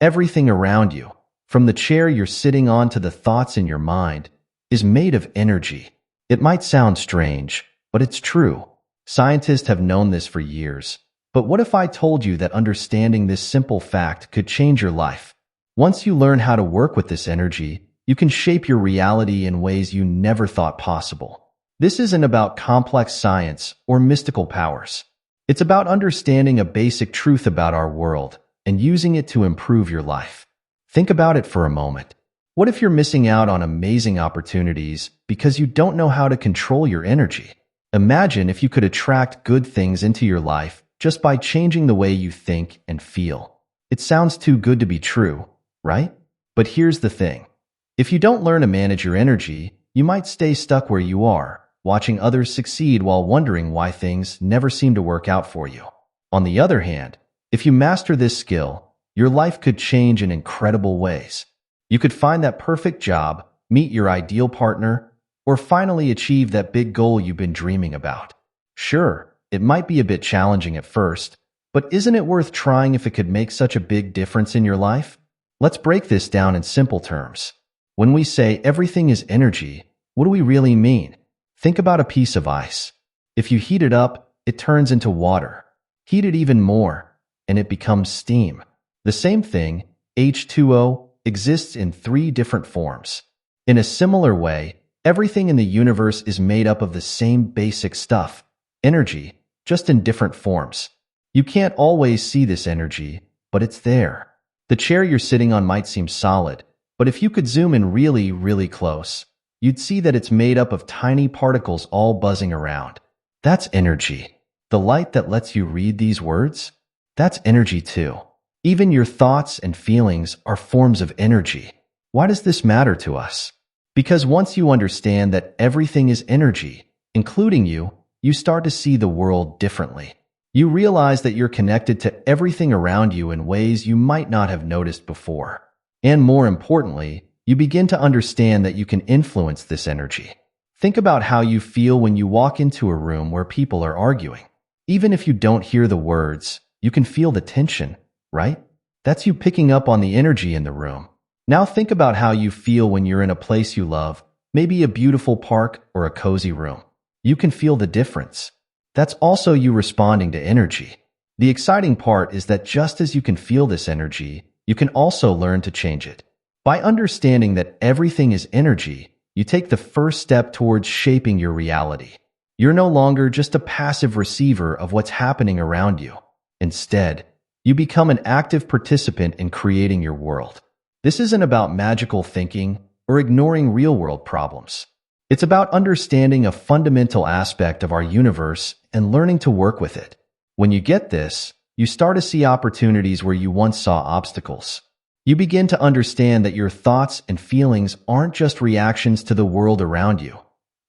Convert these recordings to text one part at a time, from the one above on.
Everything around you, from the chair you're sitting on to the thoughts in your mind, is made of energy. It might sound strange, but it's true. Scientists have known this for years. But what if I told you that understanding this simple fact could change your life? Once you learn how to work with this energy, you can shape your reality in ways you never thought possible. This isn't about complex science or mystical powers. It's about understanding a basic truth about our world and using it to improve your life. Think about it for a moment. What if you're missing out on amazing opportunities because you don't know how to control your energy? Imagine if you could attract good things into your life just by changing the way you think and feel. It sounds too good to be true, right? But here's the thing. If you don't learn to manage your energy, you might stay stuck where you are, watching others succeed while wondering why things never seem to work out for you. On the other hand, if you master this skill, your life could change in incredible ways. You could find that perfect job, meet your ideal partner, or finally achieve that big goal you've been dreaming about. Sure, it might be a bit challenging at first, but isn't it worth trying if it could make such a big difference in your life? Let's break this down in simple terms. When we say everything is energy, what do we really mean? Think about a piece of ice. If you heat it up, it turns into water. Heat it even more, and it becomes steam. The same thing, H2O, exists in 3 different forms. In a similar way, everything in the universe is made up of the same basic stuff, energy, just in different forms. You can't always see this energy, but it's there. The chair you're sitting on might seem solid, but if you could zoom in really, really close, you'd see that it's made up of tiny particles all buzzing around. That's energy. The light that lets you read these words? That's energy too. Even your thoughts and feelings are forms of energy. Why does this matter to us? Because once you understand that everything is energy, including you, you start to see the world differently. You realize that you're connected to everything around you in ways you might not have noticed before. And more importantly, you begin to understand that you can influence this energy. Think about how you feel when you walk into a room where people are arguing. Even if you don't hear the words, you can feel the tension, right? That's you picking up on the energy in the room. Now think about how you feel when you're in a place you love, maybe a beautiful park or a cozy room. You can feel the difference. That's also you responding to energy. The exciting part is that just as you can feel this energy, you can also learn to change it. By understanding that everything is energy, you take the first step towards shaping your reality. You're no longer just a passive receiver of what's happening around you. Instead, you become an active participant in creating your world. This isn't about magical thinking or ignoring real-world problems. It's about understanding a fundamental aspect of our universe and learning to work with it. When you get this, you start to see opportunities where you once saw obstacles. You begin to understand that your thoughts and feelings aren't just reactions to the world around you.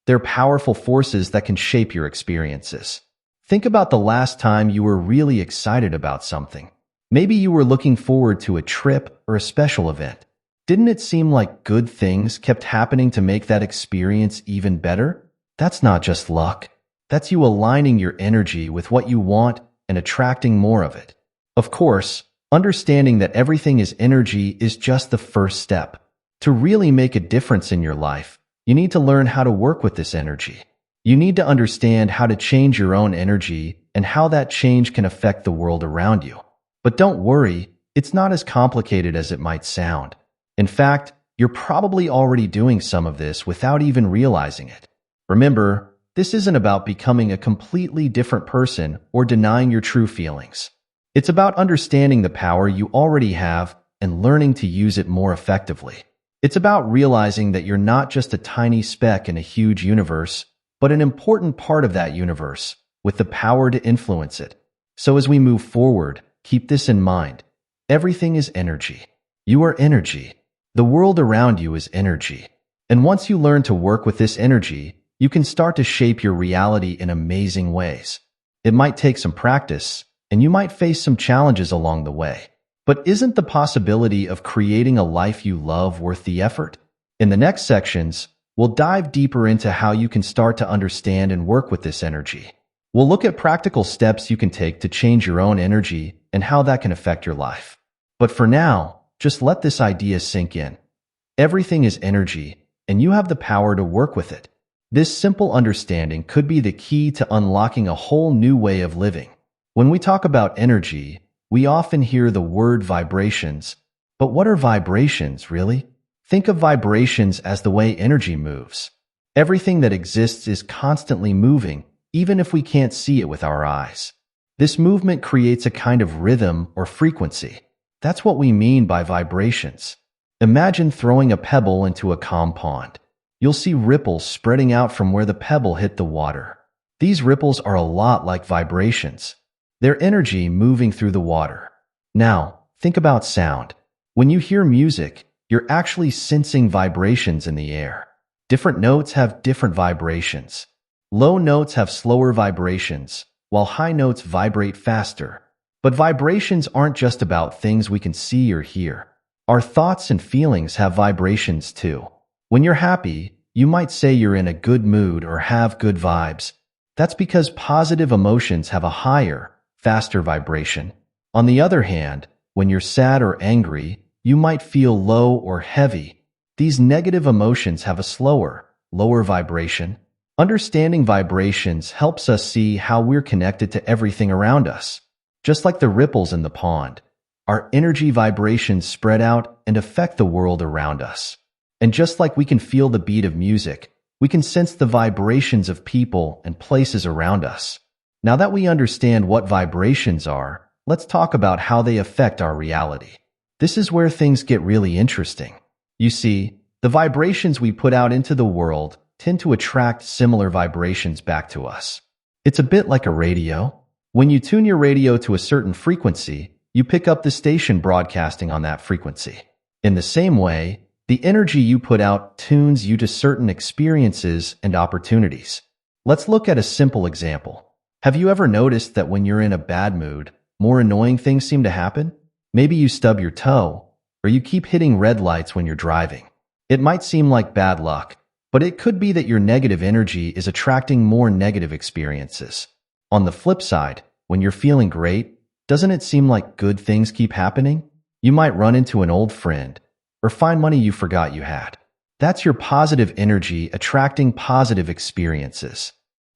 They're powerful forces that can shape your experiences. Think about the last time you were really excited about something. Maybe you were looking forward to a trip or a special event. Didn't it seem like good things kept happening to make that experience even better? That's not just luck. That's you aligning your energy with what you want and attracting more of it. Of course, understanding that everything is energy is just the first step. To really make a difference in your life, you need to learn how to work with this energy. You need to understand how to change your own energy and how that change can affect the world around you. But don't worry, it's not as complicated as it might sound. In fact, you're probably already doing some of this without even realizing it. Remember, this isn't about becoming a completely different person or denying your true feelings. It's about understanding the power you already have and learning to use it more effectively. It's about realizing that you're not just a tiny speck in a huge universe, but an important part of that universe, with the power to influence it. So as we move forward, keep this in mind. Everything is energy. You are energy. The world around you is energy. And once you learn to work with this energy, you can start to shape your reality in amazing ways. It might take some practice, and you might face some challenges along the way. But isn't the possibility of creating a life you love worth the effort? In the next sections, we'll dive deeper into how you can start to understand and work with this energy. We'll look at practical steps you can take to change your own energy and how that can affect your life. But for now, just let this idea sink in. Everything is energy, and you have the power to work with it. This simple understanding could be the key to unlocking a whole new way of living. When we talk about energy, we often hear the word vibrations. But what are vibrations, really? Think of vibrations as the way energy moves. Everything that exists is constantly moving, even if we can't see it with our eyes. This movement creates a kind of rhythm or frequency. That's what we mean by vibrations. Imagine throwing a pebble into a calm pond. You'll see ripples spreading out from where the pebble hit the water. These ripples are a lot like vibrations. They're energy moving through the water. Now, think about sound. When you hear music, you're actually sensing vibrations in the air. Different notes have different vibrations. Low notes have slower vibrations, while high notes vibrate faster. But vibrations aren't just about things we can see or hear. Our thoughts and feelings have vibrations too. When you're happy, you might say you're in a good mood or have good vibes. That's because positive emotions have a higher, faster vibration. On the other hand, when you're sad or angry, you might feel low or heavy. These negative emotions have a slower, lower vibration. Understanding vibrations helps us see how we're connected to everything around us. Just like the ripples in the pond, our energy vibrations spread out and affect the world around us. And just like we can feel the beat of music, we can sense the vibrations of people and places around us. Now that we understand what vibrations are, let's talk about how they affect our reality. This is where things get really interesting. You see, the vibrations we put out into the world tend to attract similar vibrations back to us. It's a bit like a radio. When you tune your radio to a certain frequency, you pick up the station broadcasting on that frequency. In the same way, the energy you put out tunes you to certain experiences and opportunities. Let's look at a simple example. Have you ever noticed that when you're in a bad mood, more annoying things seem to happen? Maybe you stub your toe, or you keep hitting red lights when you're driving. It might seem like bad luck, but it could be that your negative energy is attracting more negative experiences. On the flip side, when you're feeling great, doesn't it seem like good things keep happening? You might run into an old friend, or find money you forgot you had. That's your positive energy attracting positive experiences.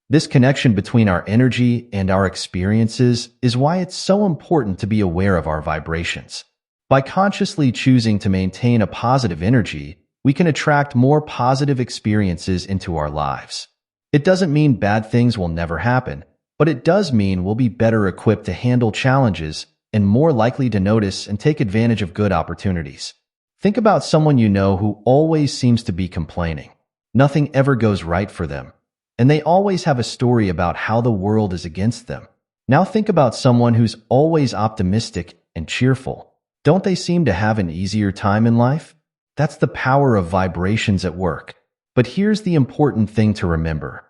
This connection between our energy and our experiences is why it's so important to be aware of our vibrations. By consciously choosing to maintain a positive energy, we can attract more positive experiences into our lives. It doesn't mean bad things will never happen, but it does mean we'll be better equipped to handle challenges and more likely to notice and take advantage of good opportunities. Think about someone you know who always seems to be complaining. Nothing ever goes right for them, and they always have a story about how the world is against them. Now think about someone who's always optimistic and cheerful. Don't they seem to have an easier time in life? That's the power of vibrations at work. But here's the important thing to remember.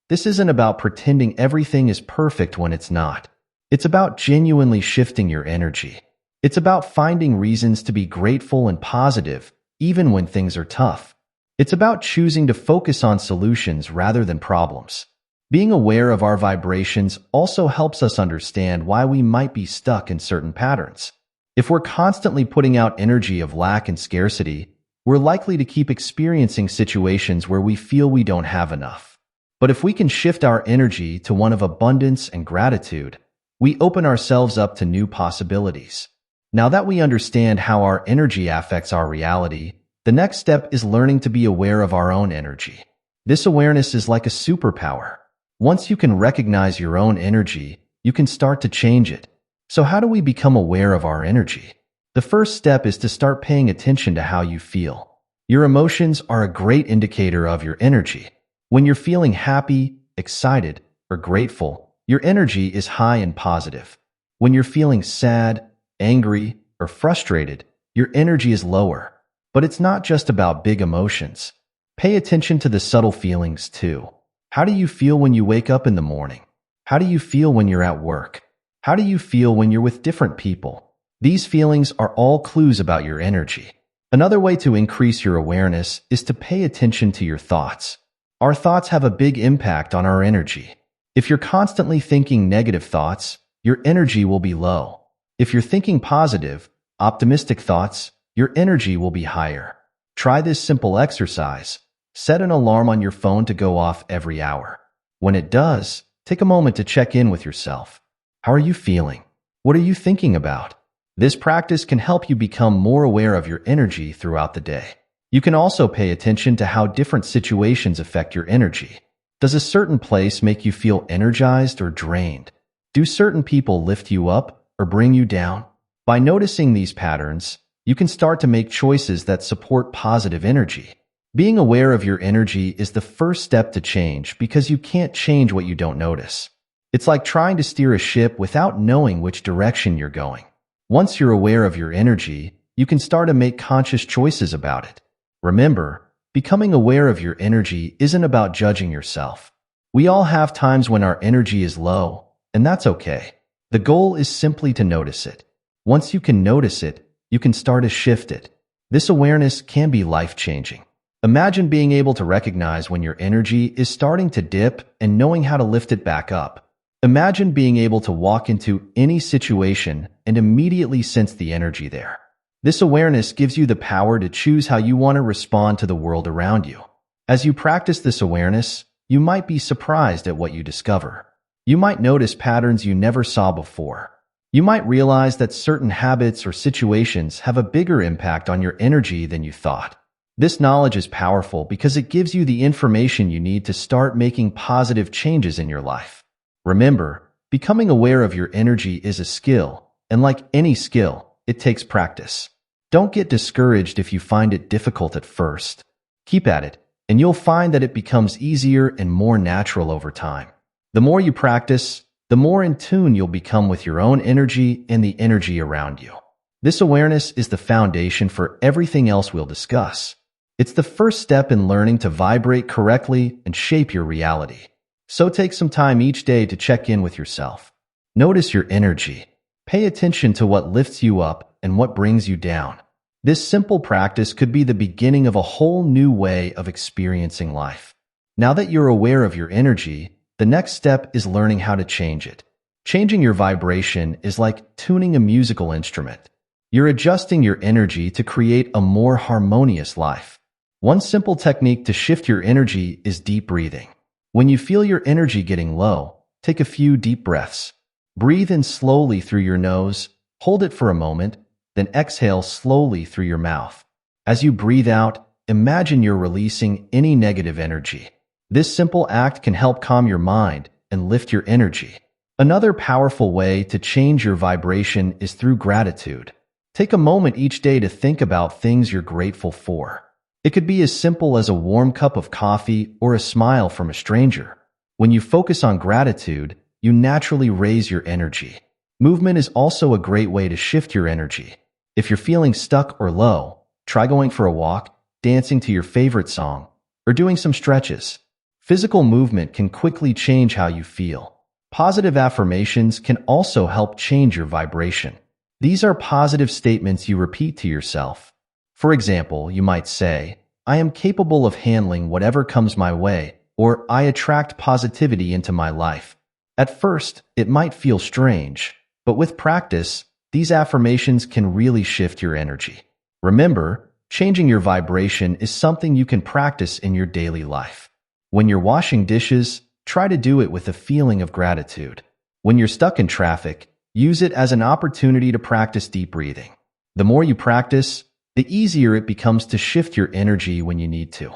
This isn't about pretending everything is perfect when it's not. It's about genuinely shifting your energy. It's about finding reasons to be grateful and positive, even when things are tough. It's about choosing to focus on solutions rather than problems. Being aware of our vibrations also helps us understand why we might be stuck in certain patterns. If we're constantly putting out energy of lack and scarcity, we're likely to keep experiencing situations where we feel we don't have enough. But if we can shift our energy to one of abundance and gratitude, we open ourselves up to new possibilities. Now that we understand how our energy affects our reality, the next step is learning to be aware of our own energy. This awareness is like a superpower. Once you can recognize your own energy, you can start to change it. So how do we become aware of our energy? The first step is to start paying attention to how you feel. Your emotions are a great indicator of your energy. When you're feeling happy, excited, or grateful, your energy is high and positive. When you're feeling sad, angry, or frustrated, your energy is lower. But it's not just about big emotions. Pay attention to the subtle feelings too. How do you feel when you wake up in the morning? How do you feel when you're at work? How do you feel when you're with different people? These feelings are all clues about your energy. Another way to increase your awareness is to pay attention to your thoughts. Our thoughts have a big impact on our energy. If you're constantly thinking negative thoughts, your energy will be low. If you're thinking positive, optimistic thoughts, your energy will be higher. Try this simple exercise. Set an alarm on your phone to go off every hour. When it does, take a moment to check in with yourself. How are you feeling? What are you thinking about? This practice can help you become more aware of your energy throughout the day. You can also pay attention to how different situations affect your energy. Does a certain place make you feel energized or drained? Do certain people lift you up or bring you down? By noticing these patterns, you can start to make choices that support positive energy. Being aware of your energy is the first step to change because you can't change what you don't notice. It's like trying to steer a ship without knowing which direction you're going. Once you're aware of your energy, you can start to make conscious choices about it. Remember, becoming aware of your energy isn't about judging yourself. We all have times when our energy is low, and that's okay. The goal is simply to notice it. Once you can notice it, you can start to shift it. This awareness can be life-changing. Imagine being able to recognize when your energy is starting to dip and knowing how to lift it back up. Imagine being able to walk into any situation and immediately sense the energy there. This awareness gives you the power to choose how you want to respond to the world around you. As you practice this awareness, you might be surprised at what you discover. You might notice patterns you never saw before. You might realize that certain habits or situations have a bigger impact on your energy than you thought. This knowledge is powerful because it gives you the information you need to start making positive changes in your life. Remember, becoming aware of your energy is a skill, and like any skill, it takes practice. Don't get discouraged if you find it difficult at first. Keep at it, and you'll find that it becomes easier and more natural over time. The more you practice, the more in tune you'll become with your own energy and the energy around you. This awareness is the foundation for everything else we'll discuss. It's the first step in learning to vibrate correctly and shape your reality. So take some time each day to check in with yourself. Notice your energy. Pay attention to what lifts you up and what brings you down. This simple practice could be the beginning of a whole new way of experiencing life. Now that you're aware of your energy, the next step is learning how to change it. Changing your vibration is like tuning a musical instrument. You're adjusting your energy to create a more harmonious life. One simple technique to shift your energy is deep breathing. When you feel your energy getting low, take a few deep breaths. Breathe in slowly through your nose, hold it for a moment, then exhale slowly through your mouth. As you breathe out, imagine you're releasing any negative energy. This simple act can help calm your mind and lift your energy. Another powerful way to change your vibration is through gratitude. Take a moment each day to think about things you're grateful for. It could be as simple as a warm cup of coffee or a smile from a stranger. When you focus on gratitude, you naturally raise your energy. Movement is also a great way to shift your energy. If you're feeling stuck or low, try going for a walk, dancing to your favorite song, or doing some stretches. Physical movement can quickly change how you feel. Positive affirmations can also help change your vibration. These are positive statements you repeat to yourself. For example, you might say, "I am capable of handling whatever comes my way," or "I attract positivity into my life." At first, it might feel strange, but with practice, these affirmations can really shift your energy. Remember, changing your vibration is something you can practice in your daily life. When you're washing dishes, try to do it with a feeling of gratitude. When you're stuck in traffic, use it as an opportunity to practice deep breathing. The more you practice, the easier it becomes to shift your energy when you need to.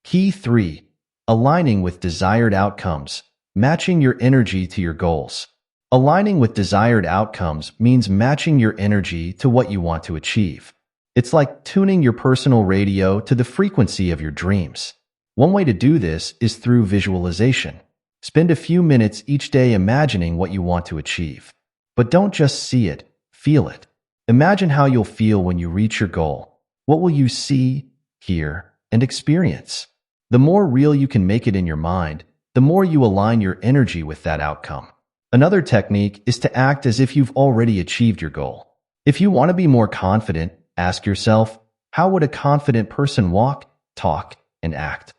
Key 3. Aligning with desired outcomes. Matching your energy to your goals. Aligning with desired outcomes means matching your energy to what you want to achieve. It's like tuning your personal radio to the frequency of your dreams. One way to do this is through visualization. Spend a few minutes each day imagining what you want to achieve. But don't just see it, feel it. Imagine how you'll feel when you reach your goal. What will you see, hear, and experience? The more real you can make it in your mind, the more you align your energy with that outcome. Another technique is to act as if you've already achieved your goal. If you want to be more confident, ask yourself, how would a confident person walk, talk, and act?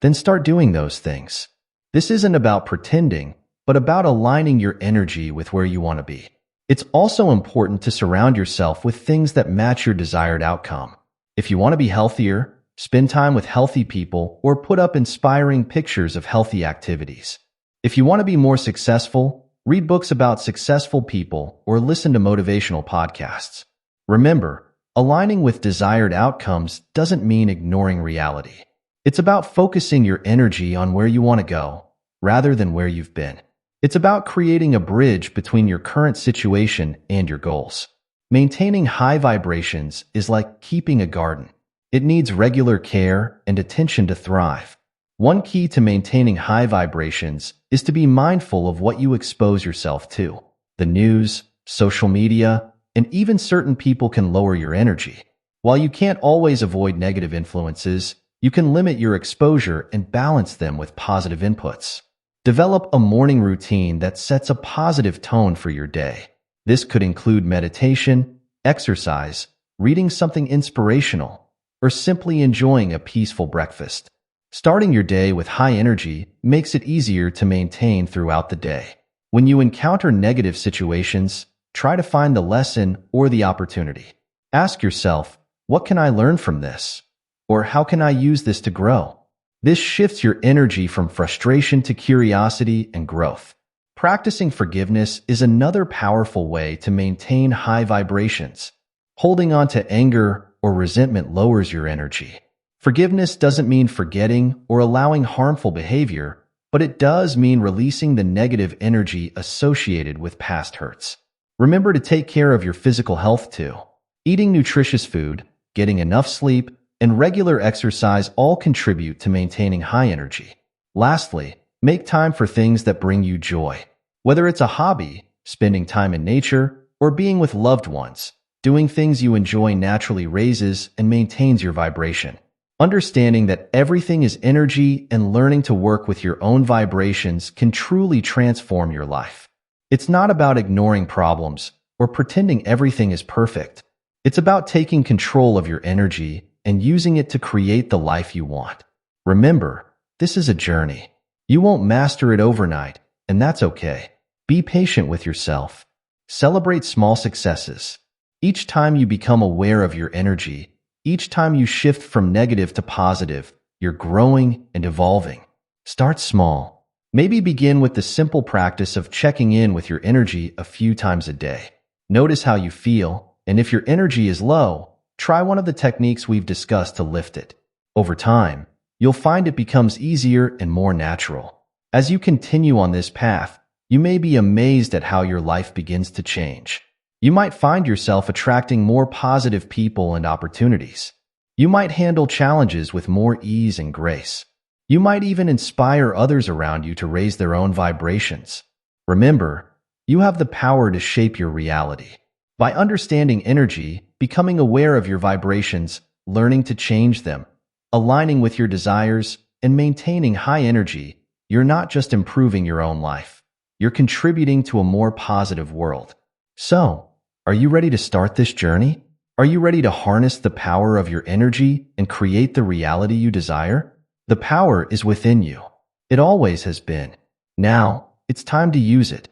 Then start doing those things. This isn't about pretending, but about aligning your energy with where you want to be. It's also important to surround yourself with things that match your desired outcome. If you want to be healthier, spend time with healthy people or put up inspiring pictures of healthy activities. If you want to be more successful, read books about successful people or listen to motivational podcasts. Remember, aligning with desired outcomes doesn't mean ignoring reality. It's about focusing your energy on where you want to go, rather than where you've been. It's about creating a bridge between your current situation and your goals. Maintaining high vibrations is like keeping a garden. It needs regular care and attention to thrive. One key to maintaining high vibrations is to be mindful of what you expose yourself to. The news, social media, and even certain people can lower your energy. While you can't always avoid negative influences, you can limit your exposure and balance them with positive inputs. Develop a morning routine that sets a positive tone for your day. This could include meditation, exercise, reading something inspirational, or simply enjoying a peaceful breakfast. Starting your day with high energy makes it easier to maintain throughout the day. When you encounter negative situations, try to find the lesson or the opportunity. Ask yourself, what can I learn from this? Or how can I use this to grow? This shifts your energy from frustration to curiosity and growth. Practicing forgiveness is another powerful way to maintain high vibrations. Holding on to anger or resentment lowers your energy. Forgiveness doesn't mean forgetting or allowing harmful behavior, but it does mean releasing the negative energy associated with past hurts. Remember to take care of your physical health too. Eating nutritious food, getting enough sleep, and regular exercise all contribute to maintaining high energy. Lastly, make time for things that bring you joy. Whether it's a hobby, spending time in nature, or being with loved ones, doing things you enjoy naturally raises and maintains your vibration. Understanding that everything is energy and learning to work with your own vibrations can truly transform your life. It's not about ignoring problems or pretending everything is perfect. It's about taking control of your energy and using it to create the life you want. Remember, this is a journey. You won't master it overnight, and that's okay. Be patient with yourself. Celebrate small successes. Each time you become aware of your energy, each time you shift from negative to positive, you're growing and evolving. Start small. Maybe begin with the simple practice of checking in with your energy a few times a day. Notice how you feel, and if your energy is low, try one of the techniques we've discussed to lift it. Over time, you'll find it becomes easier and more natural. As you continue on this path, you may be amazed at how your life begins to change. You might find yourself attracting more positive people and opportunities. You might handle challenges with more ease and grace. You might even inspire others around you to raise their own vibrations. Remember, you have the power to shape your reality. By understanding energy, becoming aware of your vibrations, learning to change them, aligning with your desires, and maintaining high energy, you're not just improving your own life. You're contributing to a more positive world. So, are you ready to start this journey? Are you ready to harness the power of your energy and create the reality you desire? The power is within you. It always has been. Now, it's time to use it.